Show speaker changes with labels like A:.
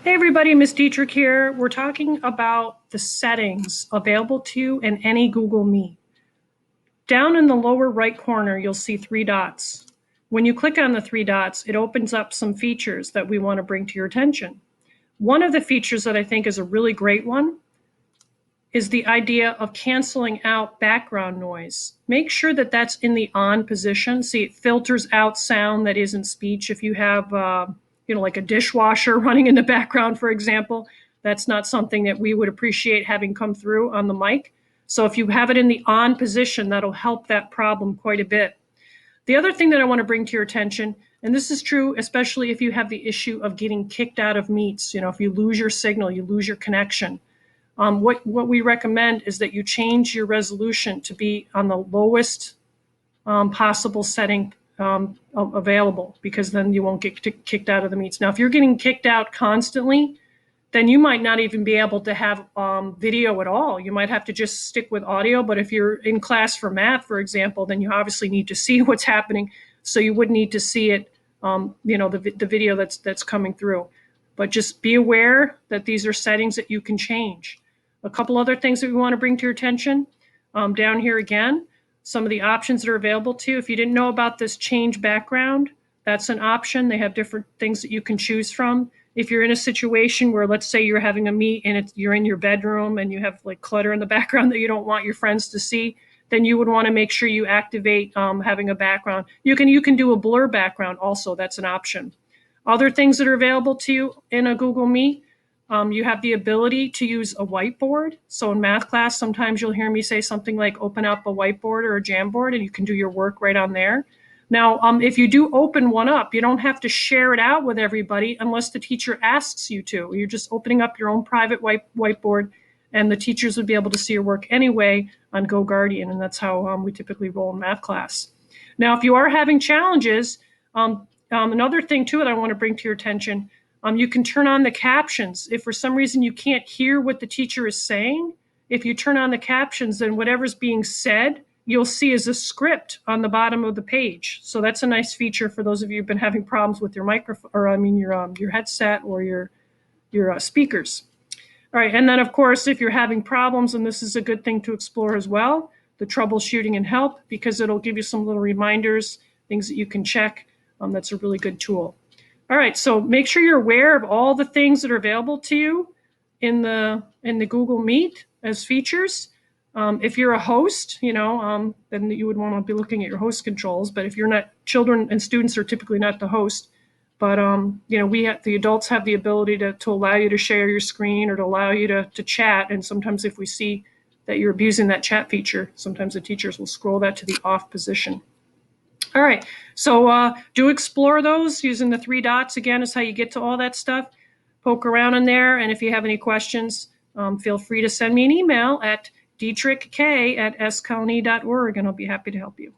A: Hey everybody, Miss Dietrich here. We're talking about the settings available to you in any Google Meet. Down in the lower right corner, you'll see three dots. When you click on the three dots, it opens up some features that we want to bring to your attention. One of the features that I think is a really great one is the idea of canceling out background noise. Make sure that that's in the on position. See, it filters out sound that isn't speech. If you have, like a dishwasher running in the background, for example, that's not something that we would appreciate having come through on the mic. So if you have it in the on position, that'll help that problem quite a bit. The other thing that I want to bring to your attention, and this is true especially if you have the issue of getting kicked out of meets, if you lose your signal, you lose your connection. What we recommend is that you change your resolution to be on the lowest possible setting available, because then you won't get kicked out of the meets. Now, if you're getting kicked out constantly, then you might not even be able to have video at all. You might have to just stick with audio. But if you're in class for math, for example, then you obviously need to see what's happening. So you would need to see it, the video that's coming through. But just be aware that these are settings that you can change. A couple other things that we want to bring to your attention. Down here again, some of the options that are available to you. If you didn't know about this change background, that's an option. They have different things that you can choose from. If you're in a situation where, let's say you're having a meet and you're in your bedroom and you have like clutter in the background that you don't want your friends to see, then you would want to make sure you activate having a background. You can do a blur background also. That's an option. Other things that are available to you in a Google Meet, you have the ability to use a whiteboard. So in math class, sometimes you'll hear me say something like open up a whiteboard or a Jamboard, and you can do your work right on there. Now, if you do open one up, you don't have to share it out with everybody unless the teacher asks you to. You're just opening up your own private whiteboard, and the teachers would be able to see your work anyway on GoGuardian, and that's how we typically roll in math class. Now, if you are having challenges, another thing too that I want to bring to your attention, you can turn on the captions. If for some reason you can't hear what the teacher is saying, if you turn on the captions, then whatever's being said, you'll see as a script on the bottom of the page. So that's a nice feature for those of you who've been having problems with your microphone, or your headset or your speakers. All right, and then of course, if you're having problems, and this is a good thing to explore as well, the troubleshooting and help, because it'll give you some little reminders, things that you can check. That's a really good tool. All right, so make sure you're aware of all the things that are available to you in the Google Meet as features. If you're a host, then you would want to be looking at your host controls. But if you're not, children and students are typically not the host. But the adults have the ability to allow you to share your screen or to allow you to chat. And sometimes if we see that you're abusing that chat feature, sometimes the teachers will scroll that to the off position. All right, so do explore those. Using the three dots again is how you get to all that stuff. Poke around in there, and if you have any questions, feel free to send me an email at dietrichk@scolony.org, and I'll be happy to help you.